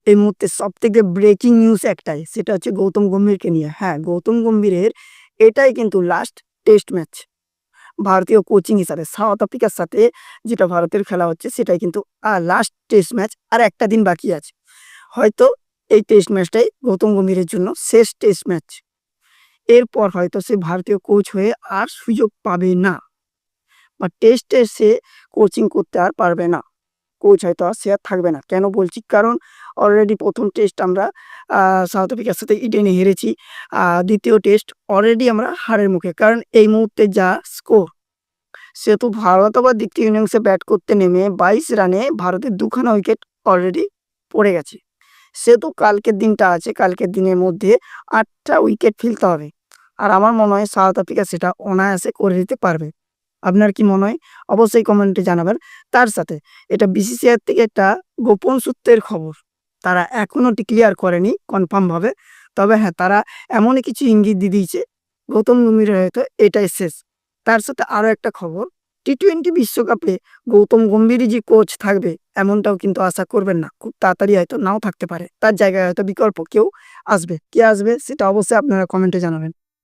এই মুহূর্তে সবথেকে ব্রেকিং নিউজ একটাই, সেটা হচ্ছে গৌতম গম্ভীরকে নিয়ে। হ্যাঁ, গৌতম গম্ভীরের এটাই কিন্তু লাস্ট টেস্ট ম্যাচ ভারতীয় কোচিং হিসাবে। সাউথ আফ্রিকার সাথে যেটা ভারতের খেলা হচ্ছে সেটাই কিন্তু লাস্ট টেস্ট ম্যাচ। আর একটা দিন বাকি আছে। হয়তো এই টেস্ট ম্যাচটাই গৌতম গম্ভীরের জন্য শেষ টেস্ট ম্যাচ। এরপর হয়তো সে ভারতীয় কোচ হয়ে আর সুযোগ পাবে না, বা টেস্টে সে কোচিং করতে আর পারবে না। কোচ হয়তো আর সে আর থাকবে না। কেন বলছি? কারণ অলরেডি ১ম টেস্ট আমরা সাউথ আফ্রিকার সাথে ইডেনে হেরেছি। ২য় টেস্ট অলরেডি আমরা হারের মুখে। কারণ এই মুহূর্তে যা স্কোর, সেহেতু ভারত আবার দ্বিতীয় ইনিংসে ব্যাট করতে নেমে ২২ রানে ভারতের ২ খানা উইকেট অলরেডি পড়ে গেছে। সেহেতু কালকের দিনটা আছে, কালকের দিনের মধ্যে ৮টা উইকেট ফেলতে হবে। আর আমার মনে হয় সাউথ আফ্রিকা সেটা অনায়াসে করে দিতে পারবে। আপনার কি মনে হয়? অবশ্যই কমেন্টে জানাবেন। তার সাথে এটা বিসিসিআই থেকে একটা গোপন সূত্রের খবর। তারা এখনও ডিক্লেয়ার করেনি কনফার্মভাবে। তবে হ্যাঁ, তারা এমনই কিছু ইঙ্গিত দিয়ে দিয়েছে গৌতম গম্ভীরের হয়তো এটাই শেষ। তার সাথে আরও একটা খবর, টি-20 বিশ্বকাপে গৌতম গম্ভীরই যে কোচ থাকবে এমনটাও কিন্তু আশা করবেন না। খুব তাড়াতাড়ি হয়তো নাও থাকতে পারে। তার জায়গায় হয়তো বিকল্প কেউ আসবে। কে আসবে সেটা অবশ্যই আপনারা কমেন্টে জানাবেন।